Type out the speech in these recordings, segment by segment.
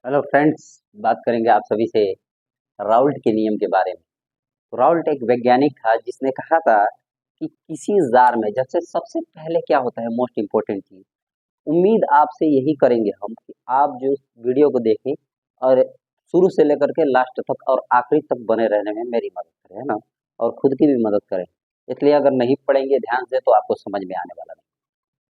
Hello friends. बात करेंगे आप सभी से राउल्ट के नियम के बारे में। तो राउल्ट एक वैज्ञानिक था जिसने कहा था कि किसी जार में जैसे सबसे पहले क्या होता है, मोस्ट इम्पोर्टेंट चीज। उम्मीद आपसे यही करेंगे हम कि आप जो वीडियो को देखें और शुरू से लेकर के लास्ट तक और आखिरी तक बने रहने में मेरी मदद करें, है ना। और खुद की भी मदद करें। इसलिए अगर नहीं पढ़ेंगे ध्यान से तो आपको समझ में आने वाला नहीं।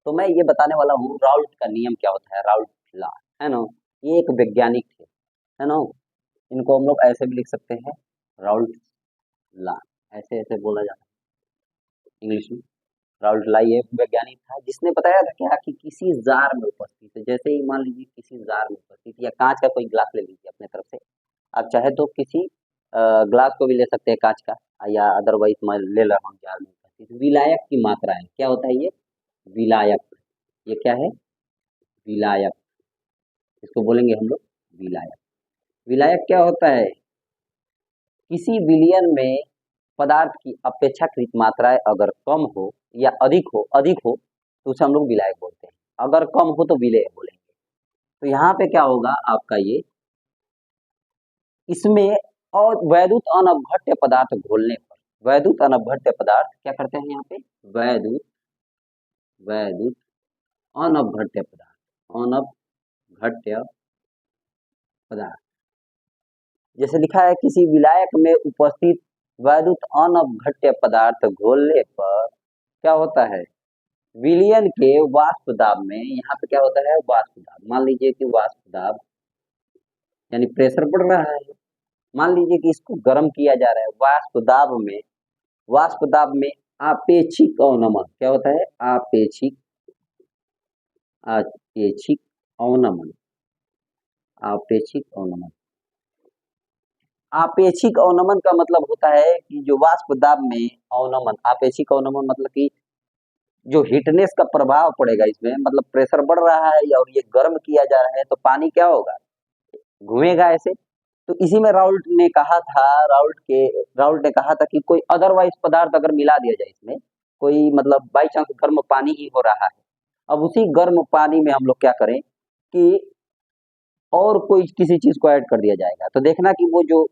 तो मैं ये बताने वाला हूँ राउल्ट का नियम क्या होता है, राउल्ट लॉ, है ना। ये एक वैज्ञानिक थे, है ना। इनको हम लोग ऐसे भी लिख सकते हैं, राउल्ट ला, ऐसे ऐसे बोला जाता है इंग्लिश में। राउल्ट ला ये वैज्ञानिक था जिसने बताया था क्या कि किसी जार में उपस्थित है, जैसे ही मान लीजिए किसी जार में उपस्थित, या कांच का कोई ग्लास ले लीजिए अपने तरफ से। आप चाहे तो किसी ग्लास को भी ले सकते हैं कांच का, या अदरवाइज मैं ले रहा हूँ जार में उपस्थित विलायक की मात्रा है। क्या होता है ये? विलायक। ये क्या है? विलायक। इसको बोलेंगे हम लोग विलायक। विलायक क्या होता है? किसी विलयन में पदार्थ की अपेक्षाकृत मात्राएं अगर कम हो या अधिक हो तो उसे हम लोग विलायक बोलते हैं। अगर कम हो तो विलेय बोलेंगे। तो यहाँ पे क्या होगा आपका ये, इसमें और वैद्युत अनवघट्य पदार्थ घोलने पर, वैद्युत अनवघट्य पदार्थ क्या करते हैं यहाँ पे? वैद्युत वैद्युत अनवघट्य पदार्थ, अनवघट्य पदार्थ। जैसे लिखा है किसी विलायक में उपस्थित वैद्युत अनवघट्य पदार्थ घोलने पर क्या होता है? विलयन के वाष्प दाब में, यहाँ पे क्या होता है? वाष्प दाब। मान लीजिए कि वाष्प दाब यानी प्रेशर बढ़ रहा है। मान लीजिए कि इसको गर्म किया जा रहा है। वाष्प दाब में आपेक्षिक अवनमन क्या होता है? आपेक्षिक अवनमन। आपेक्षिक अवनमन। आपेक्षिक अवनमन का मतलब होता है कि जो वाष्प दाब में अवनमन, आपेक्षिक अवनमन मतलब कि जो हीटनेस का प्रभाव पड़ेगा इसमें, मतलब प्रेशर बढ़ रहा है और ये गर्म किया जा रहा है, तो पानी क्या होगा? घूमेगा ऐसे। तो इसी में राउल्ट ने कहा था कि कोई अदरवाइज पदार्थ अगर मिला दिया जाए इसमें, कोई मतलब बाई चांस गर्म पानी ही हो रहा है, अब उसी गर्म पानी में हम लोग क्या करें कि और कोई किसी चीज को ऐड कर दिया जाएगा, तो देखना कि वो जो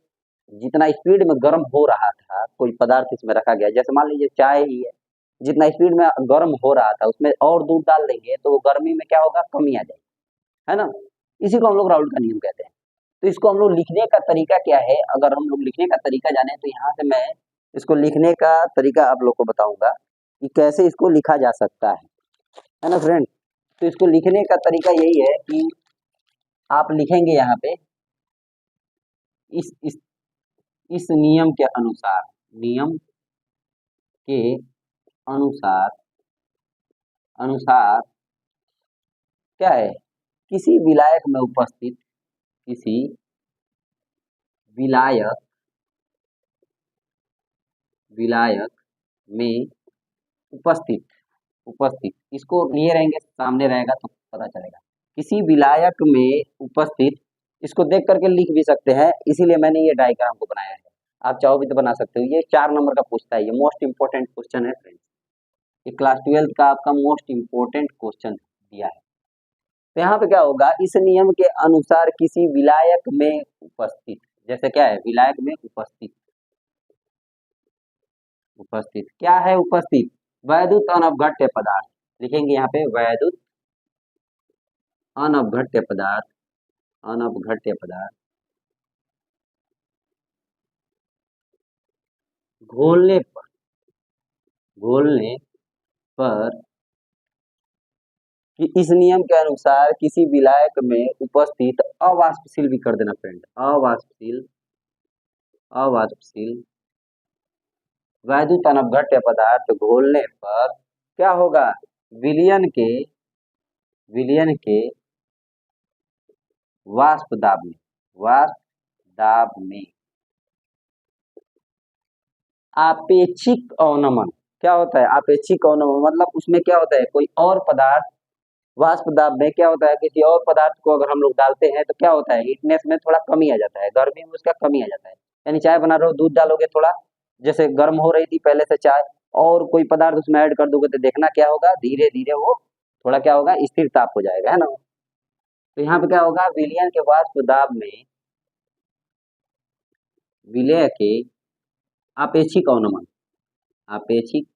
जितना स्पीड में गर्म हो रहा था कोई पदार्थ इसमें रखा गया, जैसे मान लीजिए चाय ही है, जितना स्पीड में गर्म हो रहा था उसमें और दूध डाल देंगे तो वो गर्मी में क्या होगा? कमी आ जाएगी, है ना। इसी को हम लोग राउल्ट का नियम कहते हैं। तो इसको हम लोग लिखने का तरीका क्या है? अगर हम लोग लिखने का तरीका जाने तो यहाँ से मैं इसको लिखने का तरीका आप लोग को बताऊंगा कि कैसे इसको लिखा जा सकता है ना फ्रेंड। तो इसको लिखने का तरीका यही है कि आप लिखेंगे यहाँ पे इस इस इस नियम के अनुसार, नियम के अनुसार, अनुसार क्या है? किसी विलायक में उपस्थित, किसी विलायक विलायक में उपस्थित, उपस्थित इसको लिए रहेंगे, सामने रहेगा तो पता चलेगा। किसी विलायक में उपस्थित, इसको देख करके लिख भी सकते हैं, इसीलिए मैंने ये डायग्राम को बनाया है। आप चाहो भी तो बना सकते हो। ये 4 नंबर का पूछता है, ये मोस्ट इंपोर्टेंट क्वेश्चन है फ्रेंड्स। ये क्लास 12th का आपका मोस्ट इंपोर्टेंट क्वेश्चन दिया है। तो यहाँ पे क्या होगा? इस नियम के अनुसार किसी विलायक में उपस्थित, जैसे क्या है? विलायक में उपस्थित, उपस्थित क्या है? उपस्थित वैद्युत अनवघट्य पदार्थ। लिखेंगे यहाँ पे वैद्युत अनवघट्य पदार्थ, अनवघट्य पदार्थ घोलने पर, घोलने पर कि इस नियम के अनुसार किसी विलायक में उपस्थित अवाष्पशील भी कर देना फ्रेंड, अवाष्पशील, अवाष्पशील वैद्युत अनवघट्य पदार्थ घोलने पर क्या होगा? विलयन के, विलयन के वाष्प दाब में, वाष्प दाब में आपेक्षिक अवनमन। क्या होता है आपेक्षिक अवनमन? मतलब उसमें क्या होता है? कोई और पदार्थ वाष्प दाब में क्या होता है? किसी और पदार्थ को अगर हम लोग डालते हैं तो क्या होता है? हीटनेस में थोड़ा कमी आ जाता है, गर्मी में उसका कमी आ जाता है। यानी चाय बना रहे हो, दूध डालोगे थोड़ा, जैसे गर्म हो रही थी पहले से चाय, और कोई पदार्थ उसमें ऐड कर दोगे तो देखना क्या होगा? धीरे धीरे वो थोड़ा क्या होगा? स्थिर ताप हो जाएगा, है ना। तो यहाँ पे क्या होगा, विलयन के वाष्प दाब में विलय के आपेक्षिक अवनमन, आपेक्षिक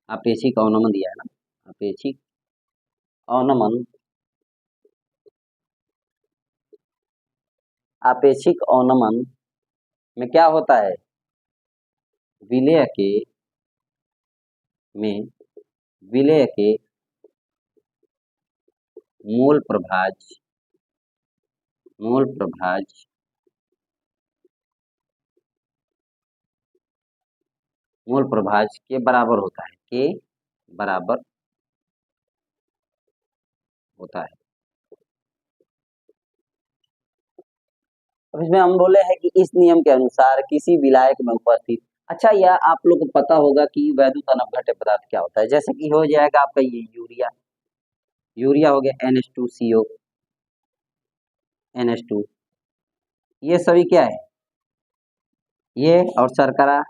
आपेक्षिक अवनमन दिया है ना, आपेक्षिक अवनमन, आपेक्षिक अवनमन में क्या होता है, विलय के में विलय के मूल प्रभाज मूल प्रभाज मूल प्रभाज के बराबर होता है, के बराबर होता है। अब इसमें हम बोले हैं कि इस नियम के अनुसार किसी विलायक में उपस्थित, अच्छा यह आप लोग को पता होगा कि वैद्युत अनवघट्य पदार्थ क्या होता है, जैसे कि हो जाएगा आपका ये यूरिया, यूरिया हो गया NH2CO, NH2, ये सभी क्या है, ये और शर्करा,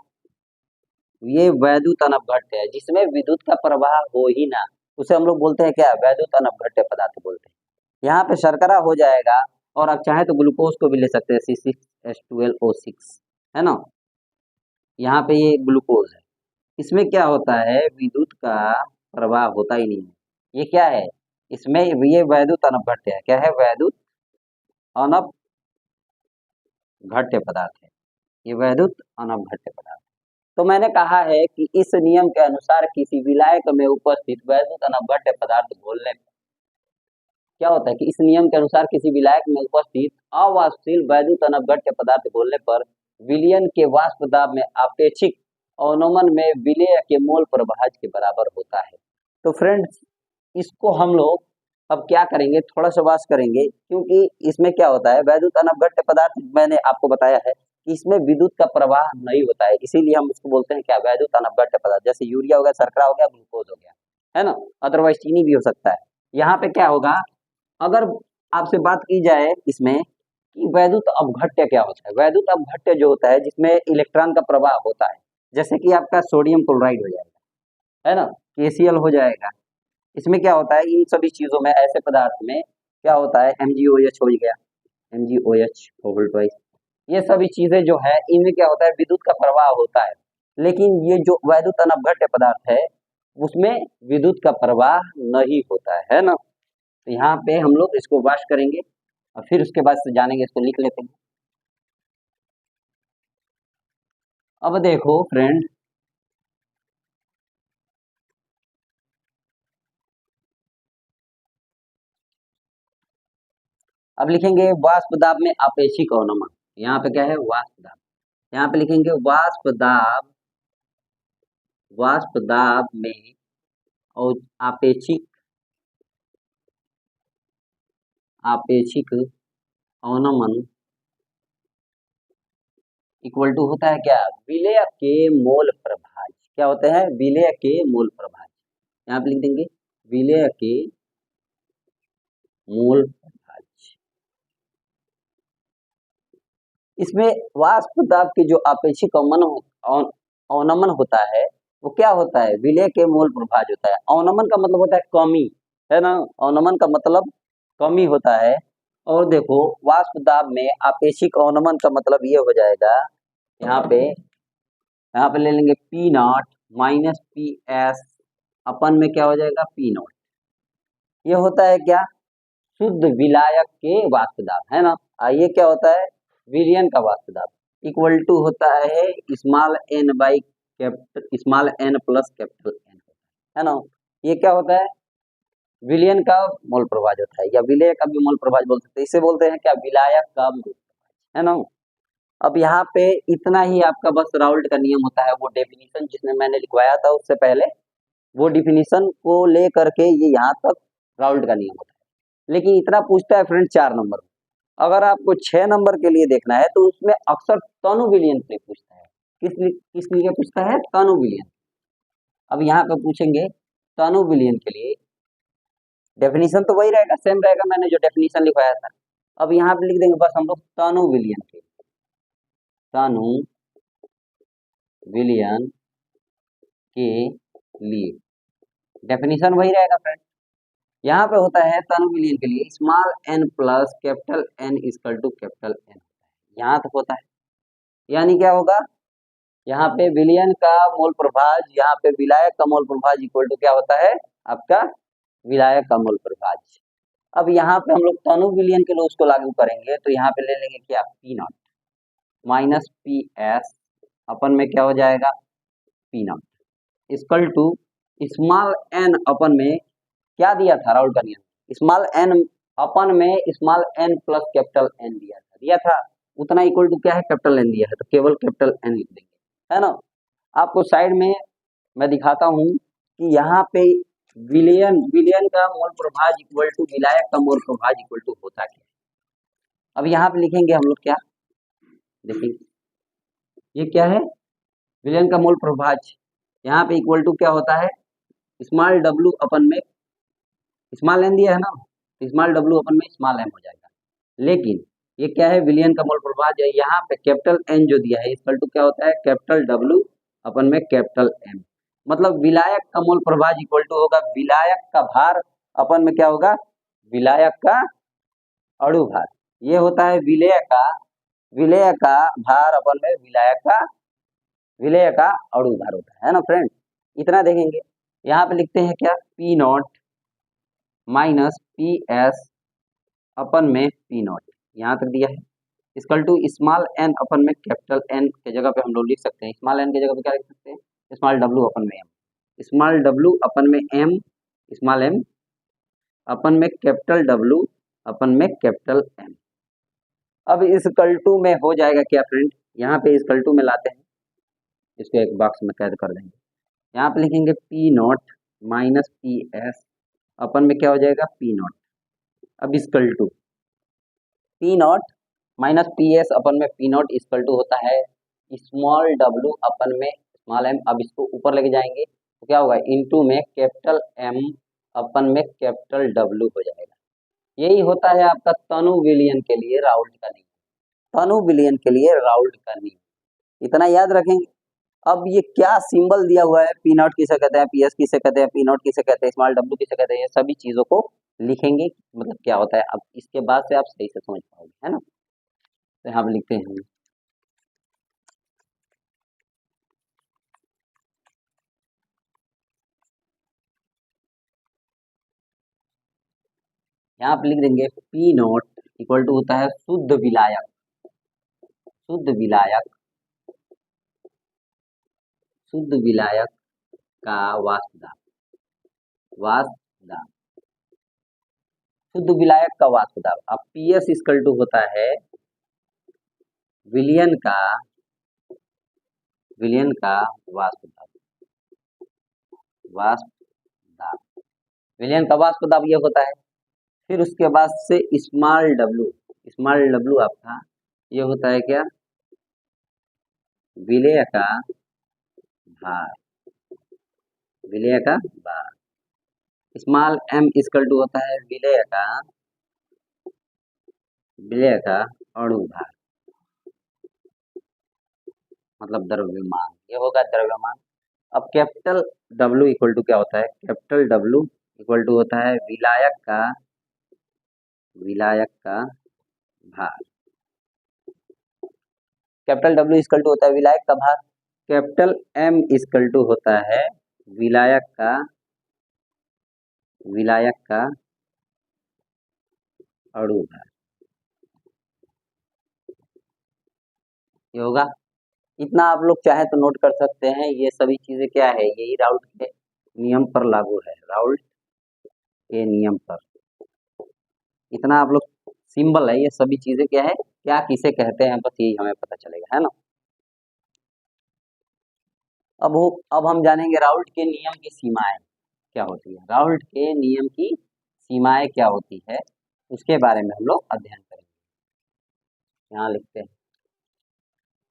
ये वैद्युत अनवघट्य है जिसमें विद्युत का प्रवाह हो ही ना, उसे हम लोग बोलते हैं क्या, वैद्युत अनवघट्य पदार्थ बोलते हैं। यहाँ पे शर्करा हो जाएगा, और आप चाहे तो ग्लूकोज को भी ले सकते हैं, C6H12O6, है ना, यहाँ पे ये ग्लूकोज है। इसमें क्या होता है, विद्युत का प्रवाह होता ही नहीं है, ये क्या है, इसमें ये वैद्युत अनवघट्य है, क्या है, वैद्युत अनवघट्य पदार्थ है, ये वैद्युत अनवघट्य पदार्थ। तो मैंने कहा है कि इस नियम के अनुसार किसी विलायक में उपस्थित वैद्युत अनवघट्य पदार्थ बोलने पर क्या होता है कि इस नियम के अनुसार किसी विलायक में उपस्थित अवाष्पशील वैद्युत अनवघट्य पदार्थ बोलने पर विलयन के वाष्प दाब में आपेक्षिक अवनमन में विलय के मोल प्रभाज के बराबर होता है। तो फ्रेंड्स, इसको हम लोग अब क्या करेंगे, थोड़ा सा वाश करेंगे, क्योंकि इसमें क्या होता है, वैद्युत अनवघट्य पदार्थ मैंने आपको बताया है कि इसमें विद्युत का प्रवाह नहीं होता है, इसीलिए हम उसको बोलते हैं क्या, वैद्युत अनवघट्य पदार्थ। जैसे यूरिया हो गया, शर्करा हो गया, ग्लूकोज हो गया, है ना, अदरवाइज चीनी भी हो सकता है। यहाँ पे क्या होगा, अगर आपसे बात की जाए इसमें कि वैद्युत अपघट्य क्या होता है, वैद्युत अपघट्य जो होता है जिसमें इलेक्ट्रॉन का प्रवाह होता है, जैसे कि आपका सोडियम क्लोराइड हो जाएगा, है ना, KCl हो जाएगा, इसमें क्या होता है, इन सभी चीजों में, ऐसे पदार्थ में क्या होता है, MgOH हो गया, MgOH हो, ये सभी चीजें जो है इनमें क्या होता है, विद्युत का प्रवाह होता है, लेकिन ये जो वैद्युत अनवघट्य पदार्थ है उसमें विद्युत का प्रवाह नहीं होता है ना। तो यहाँ पे हम लोग इसको वाश करेंगे और फिर उसके बाद से जानेंगे, इसको लिख लेते हैं। अब देखो फ्रेंड, अब लिखेंगे वाष्प दाब में आपेक्षिक अवनमन, यहाँ पे क्या है, वाष्प दाब, यहाँ पे लिखेंगे वाष्प दाब में और आपेक्षिक आपेक्षिक अवनमन इक्वल टू होता है क्या, विलय के मोल प्रभाज, क्या होते हैं, विलय के मोल प्रभाज, यहाँ पे लिख देंगे विलय के मोल प्रभाज। इसमें वाष्प दाब के जो आपेक्षिक अवनमन होता है वो क्या होता है, विलय के मोल प्रभाज होता है। अवनमन का मतलब होता है कमी, है ना, अवनमन का मतलब कमी होता है। और देखो वाष्प दाब में आपेक्षिक अवनमन का मतलब ये हो जाएगा, यहाँ पे ले लेंगे P0 माइनस PS अपन में क्या हो जाएगा, P0, ये होता है क्या, शुद्ध विलायक के वाष्प दाब, है ना, ये क्या होता है, विलयन का वाष्प दाब इक्वल टू होता है small n by small n plus capital N, है ना, ये क्या होता है, विलयन का मोल प्रभाज होता है, या विलय का भी मोल प्रभाज बोल सकते हैं, इसे बोलते हैं क्या, विलायक का मोल प्रभाज, है ना। अब यहाँ पे इतना ही आपका बस राउल्ट का नियम होता है, वो डेफिनेशन जिसने मैंने लिखवाया था उससे पहले, वो डिफिनीशन को ले करके ये यहाँ तक राउल्ट का नियम होता है। लेकिन इतना पूछता है फ्रेंड 4 नंबर, अगर आपको 6 नंबर के लिए देखना है तो उसमें अक्सर तनु विलयन के लिए पूछता है, किस लिए पूछता है, तनु विलयन। अब यहाँ पे पूछेंगे तनु विलयन के लिए, डेफिनेशन तो वही रहेगा, सेम रहेगा, मैंने जो डेफिनेशन लिखवाया था। अब यहाँ पे लिख देंगे बस हम लोग तनु विलयन के, तनु विलयन के लिए डेफिनेशन वही रहेगा फ्रेंड, यहाँ पे होता है तनु विलियन के लिए small N plus capital N equal to capital N, यहाँ तक होता है। यानी क्या होगा, यहाँ पे विलियन का मोल प्रभाज, यहाँ पे विलायक का मोल प्रभाज इक्वल टू क्या होता है आपका विलायक का मोल प्रभाज। अब यहाँ पे हम लोग तनु विलियन के लिए उसको लागू करेंगे तो यहाँ पे ले लेंगे क्या P naught minus P S अपन में क्या हो जाएगा P naught equal to small N अपन में क्या दिया था राउल का नियम, स्मॉल एन अपन में small N plus capital N दिया था उतना इक्वल टू क्या है कैपिटल एन दिया है, तो केवल कैपिटल एन लिख देंगे, है ना। आपको साइड में मैं दिखाता हूँ कि यहाँ पे विलियन विलियन का मोल प्रभाज इक्वल टू विलायक का मोल प्रभाज इक्वल टू होता क्या। अब यहाँ पे लिखेंगे हम लोग क्या, देखिए ये क्या है विलियन का मोल प्रभाज, यहाँ पे इक्वल टू क्या होता है स्मॉल डब्लू अपन में स्मॉल एन दिया है ना, स्मॉल डब्लू अपन में स्मॉल एम हो जाएगा। लेकिन ये क्या है विलियन का मोल प्रभाज है, यहाँ पे कैपिटल एन जो दिया है इक्वल टू क्या होता है कैपिटल डब्लू अपन में कैपिटल एम, मतलब विलायक का मोल प्रभाज इक्वल टू होगा विलायक का भार अपन में क्या होगा विलायक का अणु भार, ये होता है विलेय का भार अपन में विलेय का अणु भार होता है ना फ्रेंड। इतना देखेंगे यहाँ पे लिखते हैं क्या P naught minus P S अपन में पी नॉट, यहाँ तक दिया है इक्वल टू स्मॉल एन अपन में कैपिटल एन के जगह पे हम लोग लिख सकते हैं स्मॉल एन के जगह पे क्या लिख सकते हैं स्मॉल डब्लू अपन में एम, स्मॉल डब्लू अपन में एम स्मॉल एम अपन में कैपिटल डब्लू अपन में कैपिटल एम। अब इस कल्टू में हो जाएगा क्या फ्रेंड, यहाँ पे इस कल्टू में लाते हैं इसको एक बॉक्स में कैद कर देंगे, यहाँ पे लिखेंगे P naught minus P S अपन में क्या हो जाएगा पी नॉट। अब इस कल्टू P naught minus P S अपन में पी नॉट इक्वल टू होता है स्मॉल डब्लू अपन में स्मॉल एम। अब इसको ऊपर लेके जाएंगे तो क्या होगा इनटू में कैपिटल एम अपन में कैपिटल डब्लू हो जाएगा। यही होता है आपका तनु विलियन के लिए राउल्ट का नियम, तनु विलियन के लिए राउल्ट का नियम, इतना याद रखेंगे। अब ये क्या सिंबल दिया हुआ है पी नॉट किसे कहते हैं पी एस किसे कहते हैं पी नॉट किसे कहते हैं स्मॉल डब्लू किसे कहते हैं, ये सभी चीजों को लिखेंगे मतलब क्या होता है। अब इसके बाद से आप सही से समझ पाओगे, है ना। तो यहाँ पे लिखते हैं यहाँ पे लिख देंगे पी नॉट इक्वल टू होता है शुद्ध विलायक का वाष्प दाब शुद्ध विलायक का वाष्प दाब। अब पी एस इक्वल टू होता है विलियन का वाष्प दाब विलियन का वाष्प दाब ये होता है। फिर उसके बाद से स्मॉल डब्लू आपका ये होता है क्या विलेय का भार स्मॉल एम इक्वल टू होता है विलेय का अणु भार मतलब द्रव्यमान, ये होगा द्रव्यमान। अब कैपिटल डब्लू इक्वल टू क्या होता है कैपिटल डब्लू इक्वल टू होता है विलायक का भार, कैपिटल डब्लू इक्वल टू होता है विलायक का भार, कैपिटल एम इक्वल टू होता है विलायक का अणु भार, ये होगा। इतना आप लोग चाहे तो नोट कर सकते हैं, ये सभी चीजें क्या है यही राउल्ट के नियम पर लागू है, राउल्ट के नियम पर। इतना आप लोग सिंबल है ये सभी चीजें क्या है क्या किसे कहते हैं बस यही हमें पता चलेगा, है ना। अब हम जानेंगे राउल्ट के नियम की सीमाएं क्या होती है, राउल्ट के नियम की सीमाएं क्या होती है उसके बारे में हम लोग अध्ययन करेंगे। यहाँ लिखते हैं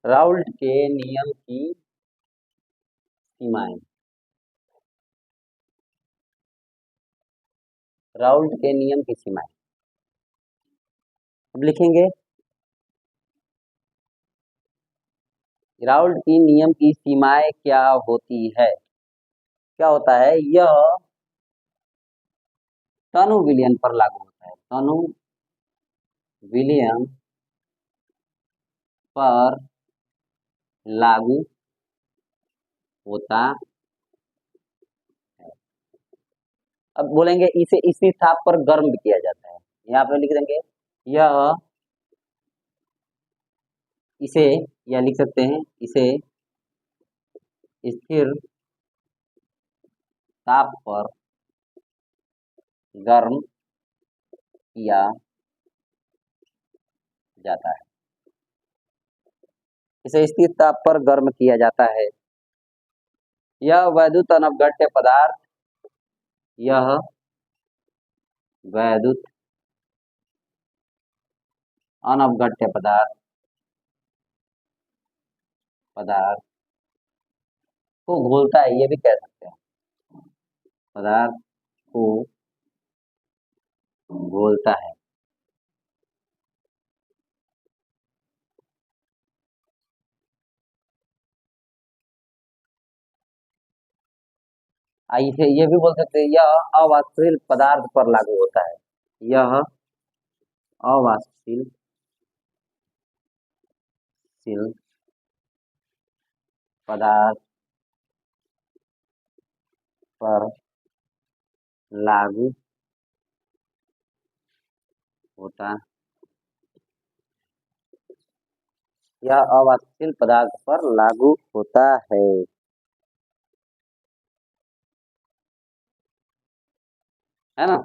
राउल्ट के नियम की सीमाएं, राउल्ट के नियम की सीमाएं। अब लिखेंगे राउल्ट की नियम की सीमाएं क्या होती है, क्या होता है यह तनु विलयन पर लागू होता है, तनु विलयन पर लागू होता है। अब बोलेंगे इसे इसी ताप पर गर्म भी किया जाता है, यहाँ पे लिख देंगे यह, इसे, या लिख सकते हैं इसे स्थिर ताप पर गर्म किया जाता है, इसे स्थिर ताप पर गर्म किया जाता है। यह वैद्युत अनवगट्य पदार्थ, यह वैद्युत अनवगट्य पदार्थ पदार्थ को घोलता है, ये भी कह सकते हैं, पदार्थ को घोलता है। इसे ये भी बोल सकते हैं यह अवाष्पशील पदार्थ पर लागू होता है, यह अवाष्पशील पदार्थ पर लागू होता, यह अवाष्पशील पदार्थ पर लागू होता है ना।